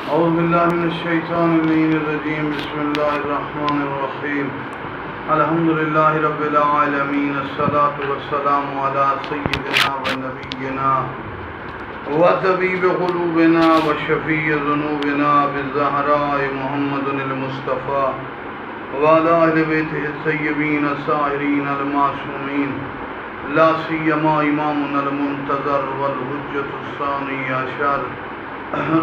أعوذ بالله من الشيطان الرجيم بسم الله الرحمن الرحيم الحمد لله رب العالمين الصلاة والسلام على سيدنا ونبينا وطبيب قلوبنا وشفيع ذنوبنا بالزهراء محمد المصطفى وعلى أهل بيته الطيبين الطاهرين المعصومين لا سيما إمامنا المنتظر والحجة الثاني عشر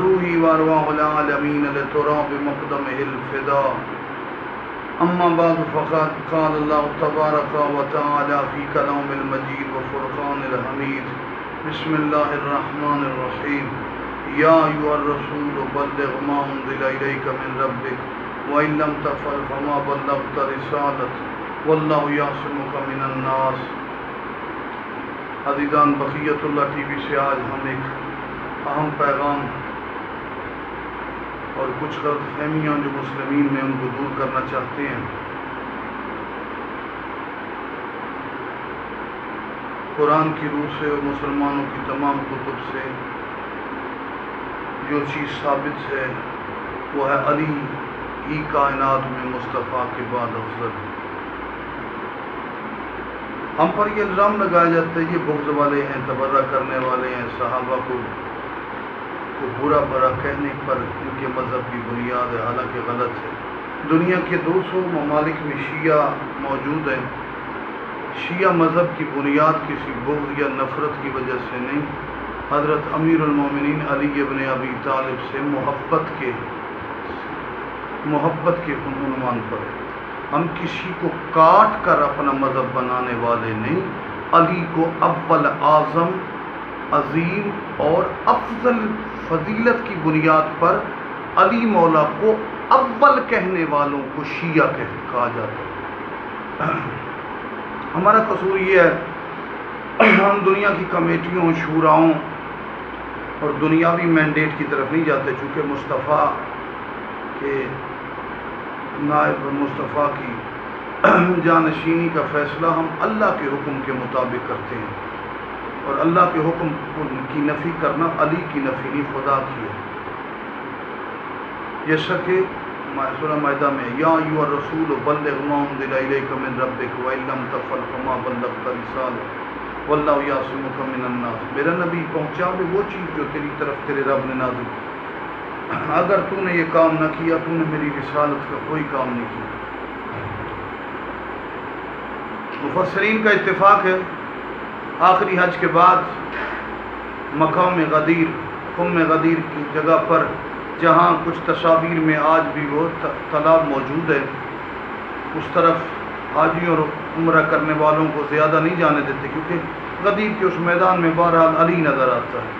روحی وارواح العالمین لتراب مقدمہ الفداء اما بعد فقد قال اللہ تبارک و تعالی فی کلام المجید و فرقان الحمید بسم اللہ الرحمن الرحیم یا ایھا الرسول بلغ ما انزل الیک من ربک وان لم تفعل فما بلغت رسالته واللہ یعصمک من الناس۔ عزیزان، بقیت اللہ ٹی وی سے آج ہم ایک اہم پیغام اور کچھ غلط فہمیاں جو مسلمین میں ان کو دور کرنا چاہتے ہیں۔ قرآن کی روح سے اور مسلمانوں کی تمام کتب سے جو چیز ثابت ہے وہ ہے علی ہی کائنات میں مصطفیٰ کے بعد افضل ہے۔ ہم پر یہ الزام لگایا جاتا ہے یہ بغض والے ہیں، تبرہ کرنے والے ہیں، صحابہ کو برا برا کہنے پر ان کے مذہب کی بنیاد ہے، حالانکہ غلط ہے۔ دنیا کے 200 ممالک میں شیعہ موجود ہیں۔ شیعہ مذہب کی بنیاد کسی بغض یا نفرت کی وجہ سے نہیں، حضرت امیر المومنین علی ابن ابی طالب سے محبت کے عنوان پر ہے۔ ہم کسی کو کاٹ کر اپنا مذہب بنانے والے نہیں، علی کو اول اعظم، عظیم اور افضل فضیلت کی بنیاد پر علی مولا کو اول کہنے والوں کو شیعہ کہا جاتا ہے۔ ہمارا قصور یہ ہے ہم دنیا کی کمیٹیوں، شوراؤں اور دنیاوی مینڈیٹ کی طرف نہیں جاتے، چونکہ مصطفیٰ کے نائب مصطفیٰ کی جانشینی کا فیصلہ ہم اللہ کے حکم کے مطابق کرتے ہیں، اور اللہ کے حکم کی نفی کرنا علی کی نفی نہیں، خدا کی ہے۔ جیسا کہ سورہ مائدہ میں یا ایھا الرسول بلغ ما انزل الیک من ربک وان لم تفعل فما بلغت رسالته واللہ یعصمک من الناس۔ میرا نبی پہنچا دے وہ چیز جو تیری طرف تیرے رب نے نازل کی، اگر تو نے یہ کام نہ کیا تو نے میری رسالت کا کوئی کام نہیں کیا۔ مفسرین کا اتفاق ہے آخری حج کے بعد مقام غدیر، خم غدیر کی جگہ پر جہاں کچھ تصاویر میں آج بھی وہ تالاب موجود ہے، اس طرف حاجیوں اور عمرہ کرنے والوں کو زیادہ نہیں جانے دیتے، کیونکہ غدیر کے اس میدان میں بہرحال علی نظر آتا ہے۔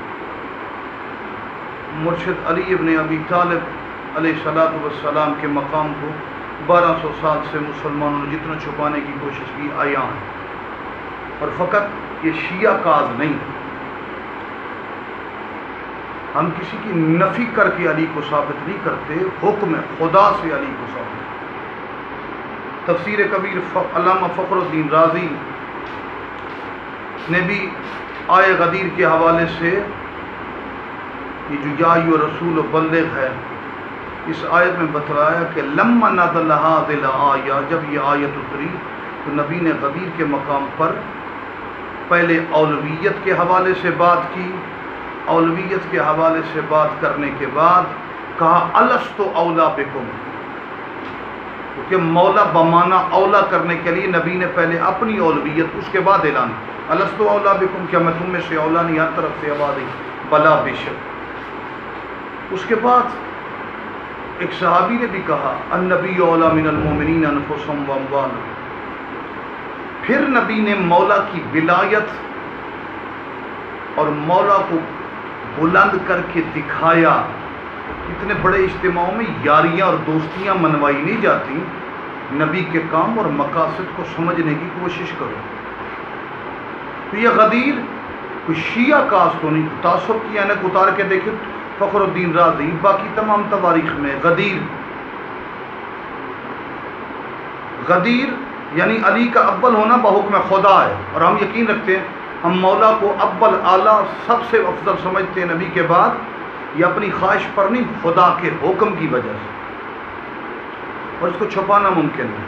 مرشد علی ابن ابی طالب علیہ السلام کے مقام کو 1200 سال سے مسلمانوں نے جتنا چھپانے کی کوشش کی آیا ہے، اور فقط یہ شیعہ کاز نہیں، ہم کسی کی نفی کر کے علی کو ثابت نہیں کرتے، حکم خدا سے علی کو ثابت۔ تفسیر کبیر علامہ فخر الدین رازی نے بھی آئے غدیر کے حوالے سے یہ جو یا ایھا الرسول بلغ ہے، اس آیت میں بتلایا کہ لما نزل هذه الآیہ، جب یہ آیت اتری تو نبی نے غدیر کے مقام پر پہلے اولویت کے حوالے سے بات کی، اولویت کے حوالے سے بات کرنے کے بعد کہا الست اولا بکم، کیونکہ مولا بمانا اولا کرنے کے لیے نبی نے پہلے اپنی اولویت، اس کے بعد اعلان الست اولا بکم، کیا میں تم میں سے اولا نہیں، ہر طرف سے آواز آئی بلا بے شک۔ اس کے بعد ایک صحابی نے بھی کہا النبی اولا من المؤمنین انفسهم واموالهم، پھر نبی نے مولا کی ولایت اور مولا کو بلند کر کے دکھایا۔ اتنے بڑے اجتماعوں میں یاریاں اور دوستیاں منوائی نہیں جاتی، نبی کے کام اور مقاصد کو سمجھنے کی کوشش کرو۔ تو یہ غدیر کوئی شیعہ کاز تو نہیں، تعصب کی اینک اتار کے دیکھیں فخر الدین رازی، باقی تمام تواریخ میں غدیر یعنی علی کا اول ہونا بحکم خدا ہے، اور ہم یقین رکھتے ہیں، ہم مولا کو اول اعلیٰ سب سے افضل سمجھتے ہیں نبی کے بعد، یہ اپنی خواہش پر نہیں، خدا کے حکم کی وجہ سے، اور اس کو چھپانا ممکن ہے۔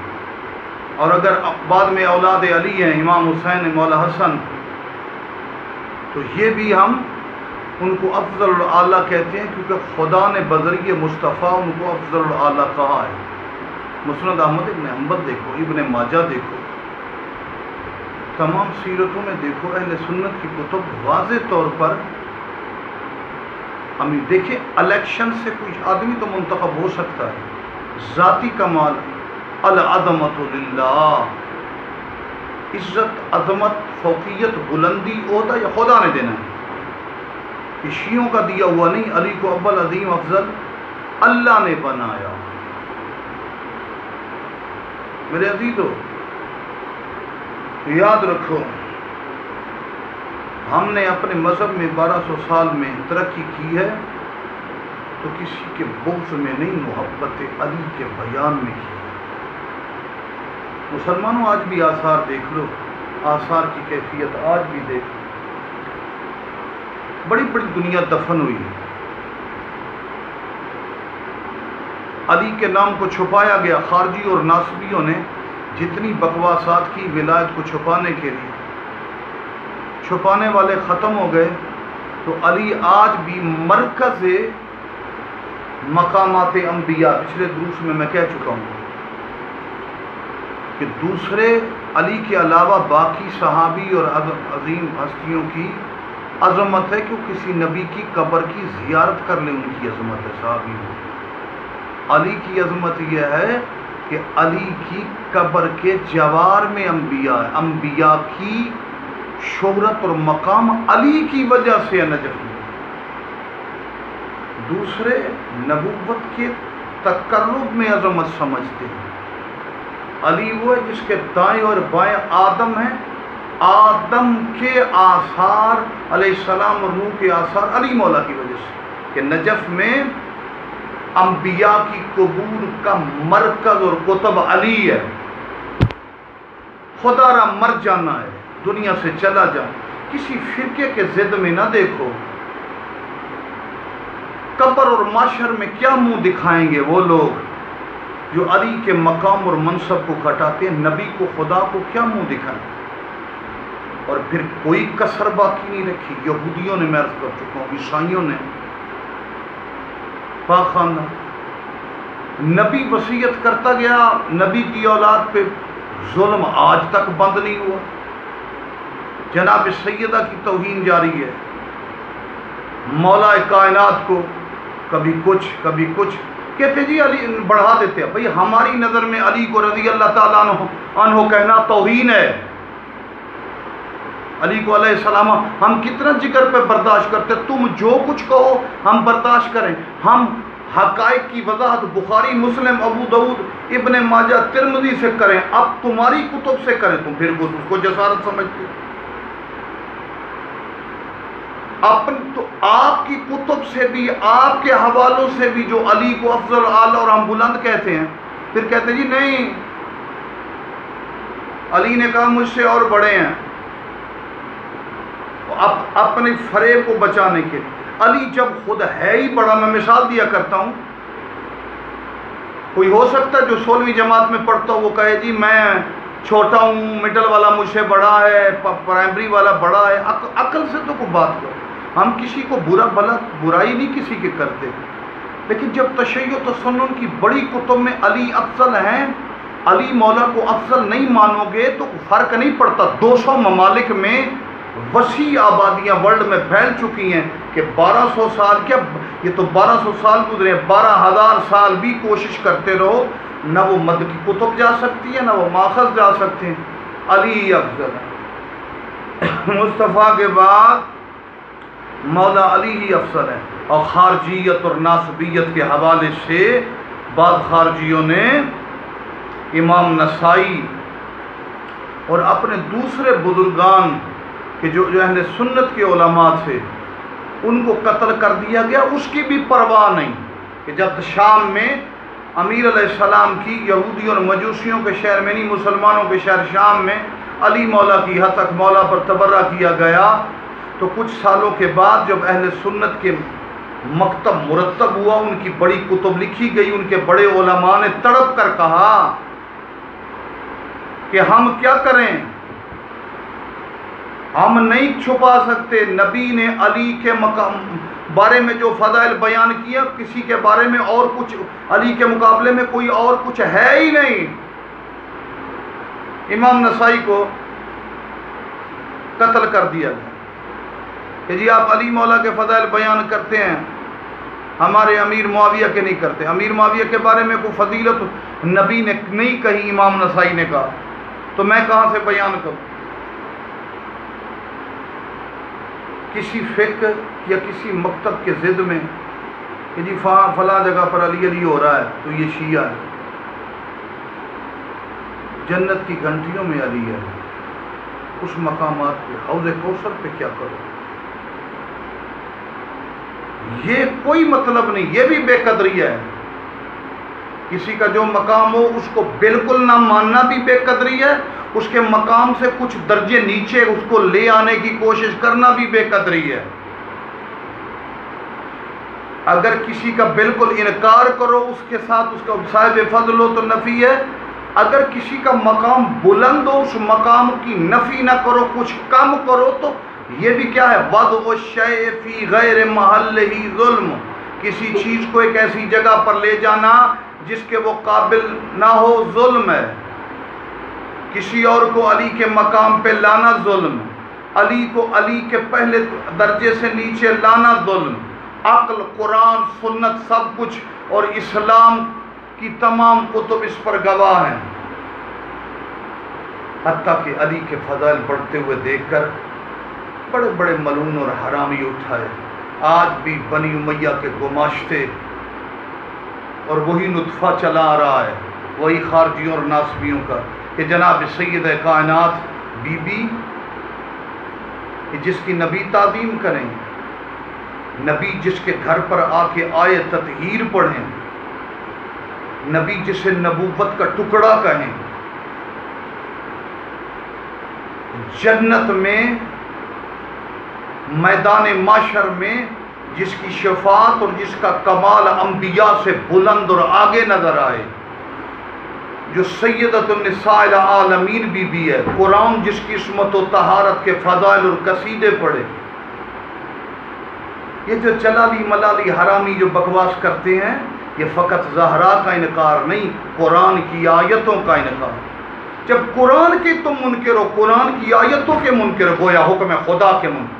اور اگر بعد میں اولاد علی ہیں، امام حسین، مولا حسن، تو یہ بھی ہم ان کو افضل الاعلیٰ کہتے ہیں، کیونکہ خدا نے بذریعہ مصطفیٰ ان کو افضل الاعلیٰ کہا ہے۔ مسند احمد ابن حنبل دیکھو، ابن ماجہ دیکھو، تمام سیرتوں میں دیکھو، اہل سنت کی کتب واضح طور پر ہم دیکھیں، الیکشن سے کوئی آدمی تو منتخب ہو سکتا ہے، ذاتی کمال، العظمت للہ، عزت، عظمت، فوقیت، بلندی، عہدہ یا خدا نے دینا ہے، یہ شیعوں کا دیا ہوا نہیں۔ علی کو اول، عظیم، افضل اللہ نے بنایا۔ میرے عزیزو یاد رکھو، ہم نے اپنے مذہب میں 1200 سال میں ترقی کی ہے تو کسی کے بغض میں نہیں، محبت علی کے بیان میں کی ہے۔ مسلمانوں آج بھی آثار دیکھ لو، آثار کی کیفیت آج بھی دیکھ لو، بڑی بڑی دنیا دفن ہوئی ہے، علی کے نام کو چھپایا گیا۔ خارجی اور ناصبیوں نے جتنی بکواسات کی ولایت کو چھپانے کے لیے، چھپانے والے ختم ہو گئے، تو علی آج بھی مرکز مقامات انبیاء، پچھلے دروس میں کہہ چکا ہوں کہ دوسرے علی کے علاوہ باقی صحابی اور عظیم ہستیوں کی عظمت ہے کہ وہ کسی نبی کی قبر کی زیارت کر لیں، ان کی عظمت ہے صحابی ہو۔ علی کی عظمت یہ ہے کہ علی کی قبر کے جوار میں انبیاء ہے، انبیاء کی شہرت اور مقام علی کی وجہ سے ہے نجف میں۔ دوسرے نبوت کے تقرب میں عظمت سمجھتے ہیں، علی وہ ہے جس کے دائیں اور بائیں آدم ہیں، آدم کے آثار علیہ السلام اور نوح کے آثار علی مولا کی وجہ سے، کہ نجف میں انبیاء کی قبور کا مرکز اور قطب علی ہے۔ خدا را مر جانا ہے، دنیا سے چلا جا، کسی فرقے کے ضد میں نہ دیکھو۔ قبر اور معاشر میں کیا منہ دکھائیں گے وہ لوگ جو علی کے مقام اور منصب کو گھٹاتے ہیں، نبی کو، خدا کو کیا منہ دکھائیں؟ اور پھر کوئی کسر باقی نہیں رکھی۔ یہودیوں نے، میں عرض کر چکا ہوں، عیسائیوں نے، پاخانہ نبی وصیت کرتا گیا، نبی کی اولاد پہ ظلم آج تک بند نہیں ہوا، جناب سیدہ کی توہین جاری ہے، مولا کائنات کو کبھی کچھ کبھی کچھ کہتے جی علی بڑھا دیتے ہیں۔ بھئی ہماری نظر میں علی کو رضی اللہ تعالیٰ عنہ کہنا توہین ہے۔ علی کو علیہ السلام ہم کتنا جگر پہ برداشت کرتے، تم جو کچھ کہو ہم برداشت کریں، ہم حقائق کی وضاحت بخاری، مسلم، ابو داؤد، ابن ماجہ، ترمذی سے کریں، اب تمہاری کتب سے کریں، تم پھر اس کو جسارت سمجھتے ہو۔ تو آپ کی کتب سے بھی، آپ کے حوالوں سے بھی جو علی کو افضل اعلیٰ اور ہم بلند کہتے ہیں، پھر کہتے جی نہیں، علی نے کہا مجھ سے اور بڑے ہیں، اپنے فریب کو بچانے کے لیے۔ علی جب خود ہے ہی بڑا، میں مثال دیا کرتا ہوں، کوئی ہو سکتا ہے جو 16ویں جماعت میں پڑھتا ہو وہ کہے جی میں چھوٹا ہوں، مڈل والا مجھ سے بڑا ہے، پرائمری والا بڑا ہے۔ عقل سے تو کوئی بات کرو، ہم کسی کو برائی نہیں کسی کے کرتے، لیکن جب تشیع و تسنن کی بڑی کتب میں علی افضل ہیں، علی مولا کو افضل نہیں مانو گے تو فرق نہیں پڑتا۔ 200 ممالک میں وسیع آبادیاں ورلڈ میں پھیل چکی ہیں کہ 1200 سال کیا، یہ تو 1200 سال گزرے، 12,000 سال بھی کوشش کرتے رہو، نہ وہ مد کی کتب جا سکتی ہے، نہ وہ ماخذ جا سکتے ہیں۔ علی افضل ہے، مصطفیٰ کے بعد مولا علی ہی افضل ہے۔ اور خارجیت اور ناصبیت کے حوالے سے بعض خارجیوں نے امام نسائی اور اپنے دوسرے بزرگان کہ جو اہل سنت کے علماء تھے ان کو قتل کر دیا گیا، اس کی بھی پرواہ نہیں کہ جب شام میں امیر علیہ السلام کی یہودیوں اور مجوسیوں کے شہر میں نہیں، مسلمانوں کے شہر شام میں علی مولا کی حد تک مولا پر تبرہ کیا گیا، تو کچھ سالوں کے بعد جب اہل سنت کے مکتب مرتب ہوا، ان کی بڑی کتب لکھی گئی، ان کے بڑے علماء نے تڑپ کر کہا کہ ہم کیا کریں، ہم نہیں چھپا سکتے۔ نبی نے علی کے مقام بارے میں جو فضائل بیان کیا، کسی کے بارے میں اور کچھ علی کے مقابلے میں کوئی اور کچھ ہے ہی نہیں۔ امام نسائی کو قتل کر دیا گیا کہ جی آپ علی مولا کے فضائل بیان کرتے ہیں، ہمارے امیر معاویہ کے نہیں کرتے۔ امیر معاویہ کے بارے میں کوئی فضیلت نبی نے نہیں کہی، امام نسائی نے کہا، تو میں کہاں سے بیان کروں؟ کسی فقہ یا کسی مکتب کے ضد میں کہ جی فلاں جگہ پر علی علی ہو رہا ہے تو یہ شیعہ ہے، جنت کی گھنٹیوں میں علی ہے، اس مقامات پہ حوض کوثر پہ کیا کرو؟ یہ کوئی مطلب نہیں، یہ بھی بے قدری ہے۔ کسی کا جو مقام ہو اس کو بالکل نہ ماننا بھی بے قدری ہے، اس کے مقام سے کچھ درجے نیچے اس کو لے آنے کی کوشش کرنا بھی بے قدری ہے۔ اگر کسی کا بالکل انکار کرو اس کے ساتھ اس کا صاحب فضل ہو تو نفی ہے، اگر کسی کا مقام بلند ہو اس مقام کی نفی نہ کرو، کچھ کم کرو، تو یہ بھی کیا ہے؟ وضع الشیء فی غیر محلہ ظلم، کسی چیز کو ایک ایسی جگہ پر لے جانا جس کے وہ قابل نہ ہو ظلم ہے۔ کسی اور کو علی کے مقام پہ لانا ظلم، علی کو علی کے پہلے درجے سے نیچے لانا ظلم۔ عقل، قرآن، سنت، سب کچھ اور اسلام کی تمام کتب اس پر گواہ ہیں۔ حتیٰ کہ علی کے فضائل بڑھتے ہوئے دیکھ کر بڑے بڑے ملعون اور حرامی اٹھائے۔ آج بھی بنی امیہ کے گماشتے اور وہی نطفہ چلا آ رہا ہے، وہی خارجیوں اور ناصبیوں کا، کہ جناب سید کائنات بی بی جس کی نبی تعظیم کریں، نبی جس کے گھر پر آ کے آئے تطہیر پڑھیں، نبی جسے نبوت کا ٹکڑا کہیں، جنت میں میدان محشر میں جس کی شفاعت اور جس کا کمال انبیاء سے بلند اور آگے نظر آئے، جو سیدۃ النساء العالمین بی بی ہے، قرآن جس کی عصمت و طہارت کے فضائل اور قصیدے پڑھے۔ یہ جو جلالی ملالی حرامی جو بکواس کرتے ہیں، یہ فقط زہرا کا انکار نہیں، قرآن کی آیتوں کا انکار۔ جب قرآن کے تم منکر ہو، قرآن کی آیتوں کے منکر، گویا حکم خدا کے منکر۔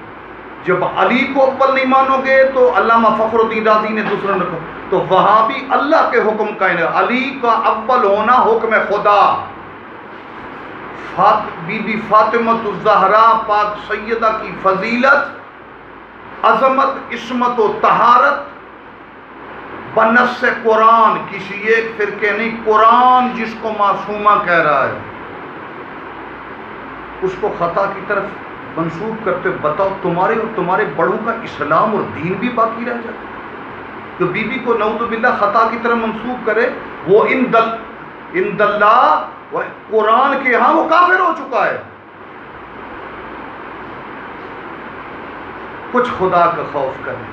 جب علی کو اول نہیں مانو گے تو علامہ فخر الدین رازی نے دوسرا رکھا، تو وہاں بھی اللہ کے حکم کا انکار۔ علی کا اول ہونا حکم خدا۔ بی بی فاطمہ الزہرا پاک سیدہ کی فضیلت، عظمت، عصمت و طہارت بنص قرآن، کسی ایک فرقے نہیں، قرآن جس کو معصومہ کہہ رہا ہے اس کو خطا کی طرف منسوب کرتے، بتاؤ تمہارے اور تمہارے بڑوں کا اسلام اور دین بھی باقی رہ جائے؟ جو بی بی کو نعوذ باللہ خطا کی طرف منسوب کرے، وہ عند اللہ و قرآن کے ہاں وہ کافر ہو چکا ہے۔ کچھ خدا کا خوف کریں۔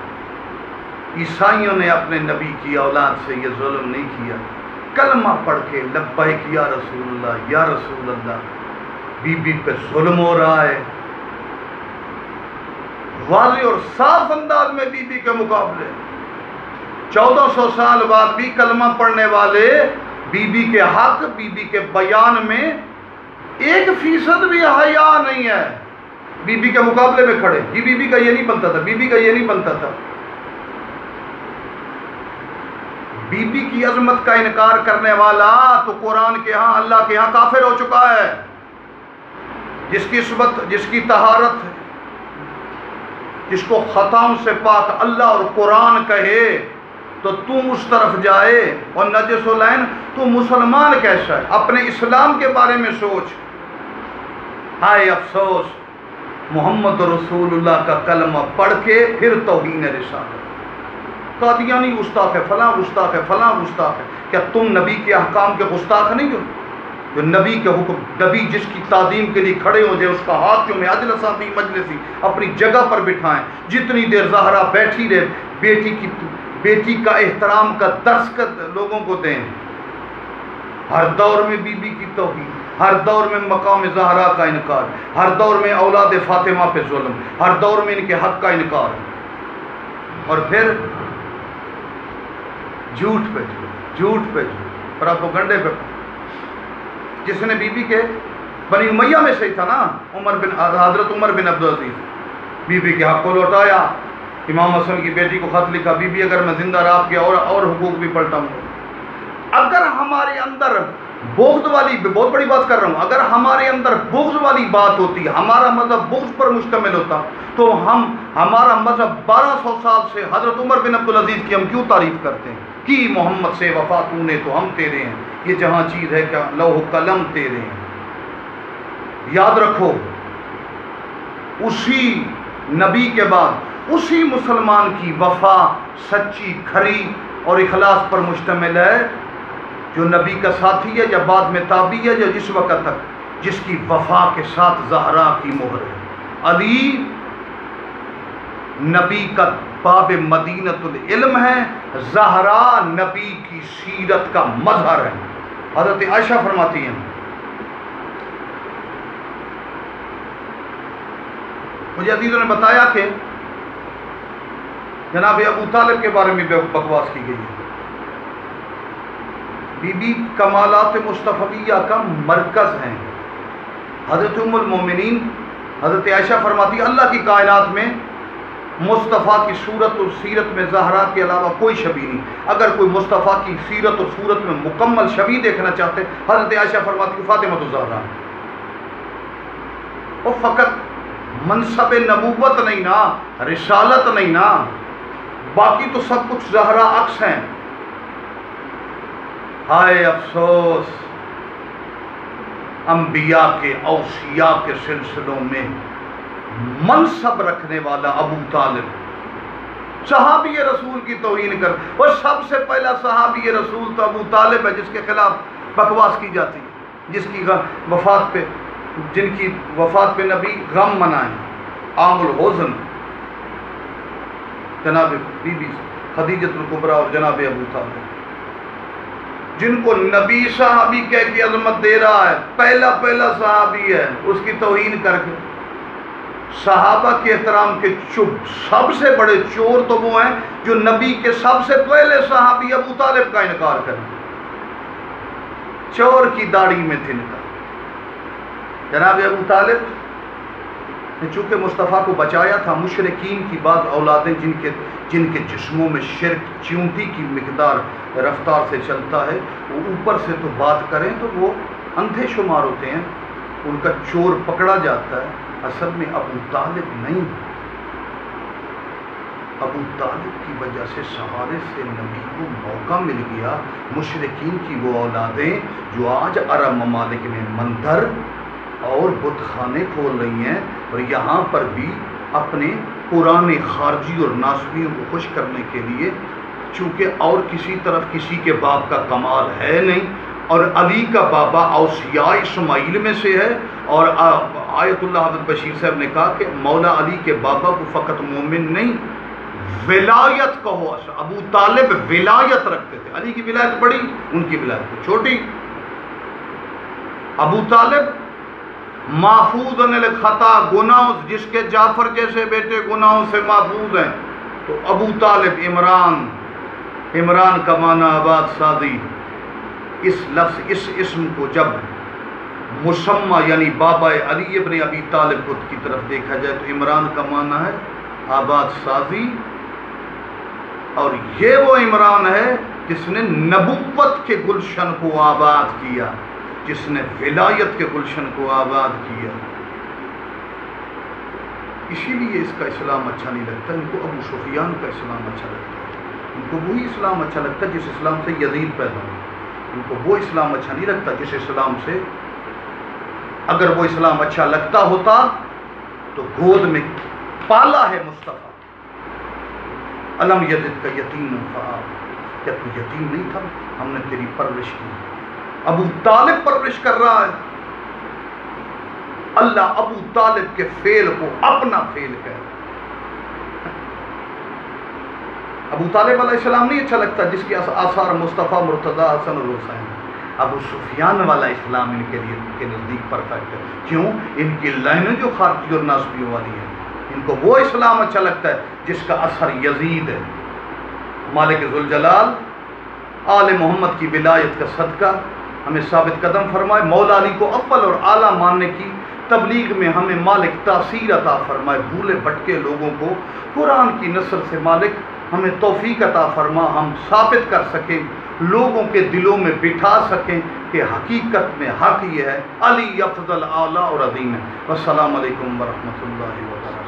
عیسائیوں نے اپنے نبی کی اولاد سے یہ ظلم نہیں کیا، کلمہ پڑھ کے لبیک یا رسول اللہ یا رسول اللہ، بی بی پہ ظلم ہو رہا ہے، واضح اور صاف انداز میں بی بی کے مقابلے۔ 1400 سال بعد بھی کلمہ پڑھنے والے بی بی کے حق، بی بی کے بیان میں 1% بھی حیا نہیں ہے، بی بی کے مقابلے میں کھڑے، یہ بی بی کا یہ نہیں بنتا تھا، بی بی کا یہ نہیں بنتا تھا۔ بی بی کی عظمت کا انکار کرنے والا تو قرآن کے ہاں، اللہ کے ہاں کافر ہو چکا ہے۔ جس کی عصمت، جس کی طہارت، جس کو خطاؤں سے پاک اللہ اور قرآن کہے تو تم اس طرف جائے، اور نجس العین تو مسلمان کیسا ہے؟ اپنے اسلام کے بارے میں سوچ۔ ہائے افسوس، محمد رسول اللہ کا کلمہ پڑھ کے پھر توہین رسالت، قادیانی گستاخ ہے، فلاں گستاخ ہے، فلاں گستاخ ہے۔ کیا تم نبی کے احکام کے گستاخ نہیں ہو؟ جو نبی کے حکم، نبی جس کی تعظیم کے لیے کھڑے ہو جائے، اس کا ہاتھ جو میں اجلسا فی مجلسی، اپنی جگہ پر بٹھائیں، جتنی دیر زہرا بیٹھی رہے بیٹی کا احترام کا درس لوگوں کو دیں. ہر دور میں بی بی کی توہین، ہر دور میں مقام زہرا کا انکار، ہر دور میں اولاد فاطمہ پہ ظلم، ہر دور میں ان کے حق کا انکار، اور پھر جھوٹ پہ جھوٹ، پراپوگنڈے پہ. جس نے بی بی کے بنی امیہ میں سے ہی تھا نا، حضرت عمر بن عبدالعزیز، بی بی کے حق کو لوٹایا. امام حسن کی بیٹی کو خط لکھا، بی بی اگر میں زندہ رہا آپ کے اور حقوق بھی پلٹاؤں گا. اگر ہمارے اندر بغض والی، بہت بڑی بات کر رہا ہوں، اگر ہمارے اندر بغض والی بات ہوتی، ہمارا مذہب بغض پر مشتمل ہوتا، تو ہمارا مذہب 1200 سال سے حضرت عمر بن عبدالعزیز کی ہم کیوں تعریف کرتے ہیں کہ محمد سے وفا تو نے تو ہم تیرے ہیں، یہ جہاں چیز ہے کیا لوح قلم تیرے ہیں. یاد رکھو، اسی نبی کے بعد اسی مسلمان کی وفا سچی، کھری اور اخلاص پر مشتمل ہے جو نبی کا ساتھی ہے یا بعد میں تابعی ہے، یا جس وقت تک جس کی وفا کے ساتھ زہرا کی مہر ہے. علی نبی کا باب مدینۃ العلم ہے، زہرا نبی کی سیرت کا مظہر ہے. حضرت عائشہ فرماتی ہیں، مجھے عزیزوں نے بتایا کہ جناب ابو طالب کے بارے میں بکواس کی گئی ہے. بی بی کمالات مصطفیہ کا مرکز ہیں. حضرت ام المومنین حضرت عائشہ فرماتی اللہ کی کائنات میں مصطفیٰ کی صورت اور سیرت میں زہرا کے علاوہ کوئی شبیہ نہیں. اگر کوئی مصطفیٰ کی سیرت اور صورت میں مکمل شبیہ دیکھنا چاہتے، حضرت عائشہ فرماتی فاطمہ الزہرا. وہ فقط منصب نبوت نہیں نا، رسالت نہیں نا، باقی تو سب کچھ زہرا عکس ہیں. ہائے افسوس، انبیاء کے اوصیاء کے سلسلوں میں منصب رکھنے والا ابو طالب، صحابی رسول کی توہین کر، وہ سب سے پہلا صحابی رسول تو ابو طالب ہے جس کے خلاف بکواس کی جاتی ہے، جن کی وفات پہ نبی غم منائیں. عام الحزن جناب بی بی خدیجۃ الکبریٰ اور جناب ابو طالب، جن کو نبی صحابی کہہ کے عظمت دے رہا ہے، پہلا صحابی ہے، اس کی توہین کر کے. صحابہ کے احترام کے سب سے بڑے چور تو وہ ہیں جو نبی کے سب سے پہلے صحابی ابو طالب کا انکار کریں. چور کی داڑھی میں تھنکا. جناب ابو طالب نے چونکہ مصطفیٰ کو بچایا تھا، مشرکین کی بعض اولادیں جن کے جسموں میں شرک چیونٹی کی مقدار رفتار سے چلتا ہے، وہ اوپر سے تو بات کریں تو وہ اندھے شمار ہوتے ہیں، ان کا چور پکڑا جاتا ہے. اصل میں ابو طالب نہیں، ابو طالب کی وجہ سے سہارے سے نبی کو موقع مل گیا. مشرکین کی وہ اولادیں جو آج عرب ممالک میں مندر اور بت خانے کھول رہی ہیں، اور یہاں پر بھی اپنے پرانے خارجی اور ناسبیوں کو خوش کرنے کے لیے، چونکہ اور کسی طرف کسی کے باپ کا کمال ہے نہیں، اور علی کا بابا اوصیاء اسماعیل میں سے ہے، اور آیت اللہ حضرت بشیر صاحب نے کہا کہ مولا علی کے بابا کو فقط مومن نہیں ولایت کہو. ابو طالب ولایت رکھتے تھے، علی کی ولایت بڑی، ان کی ولایت چھوٹی. ابو طالب محفوظ عن الخطا، گناہوں، جس کے جعفر جیسے بیٹے گناہوں سے محفوظ ہیں. تو ابو طالب عمران کا معنی آباد سازی. اس لفظ اس اسم کو جب مسمى یعنی بابا علی ابن ابی طالب کی طرف دیکھا جائے تو عمران کا معنی ہے آباد سازی. اور یہ وہ عمران ہے جس نے نبوت کے گلشن کو آباد کیا، جس نے ولایت کے گلشن کو آباد کیا. اسی لیے اس کا اسلام اچھا نہیں لگتا. ان کو ابو سفیان کا اسلام اچھا لگتا ہے، ان کو وہی اسلام اچھا لگتا ہے جس اسلام سے یزید پیدا ہوا. ان کو وہ اسلام اچھا نہیں لگتا جس اسلام سے، اگر وہ اسلام اچھا لگتا ہوتا تو گود میں پالا ہے مصطفیٰ. علم یزد کا یتیم فآب، کیا تو یتیم نہیں تھا؟ ہم نے تیری پرورش کی. ابو طالب پرورش کر رہا ہے. اللہ ابو طالب کے فعل کو اپنا فعل کہہ رہا ہے. ابو طالب علیہ السلام نہیں اچھا لگتا جس کے آثار مصطفیٰ مرتضیٰ حسن اور حسین. ابو سفیان والا اسلام ان کے لیے کے نزدیک پرفیکٹ ہے. کیوں؟ ان کی لائنیں جو خارجی اور ناسبیوں والی ہیں. ان کو وہ اسلام اچھا لگتا ہے جس کا اثر یزید ہے. مالک ذوالجلال آل محمد کی ولایت کا صدقہ ہمیں ثابت قدم فرمائے. مولا علی کو اول اور اعلیٰ ماننے کی تبلیغ میں ہمیں مالک تاثیر عطا فرمائے. بھولے بھٹکے لوگوں کو قرآن کی نصر سے مالک ہمیں توفیق عطا فرما، ہم ثابت کر سکیں، لوگوں کے دلوں میں بٹھا سکیں کہ حقیقت میں حق یہ ہے علی افضل اعلیٰ اور عظیم ہے. والسلام علیکم ورحمۃ اللہ وبرکاتہ.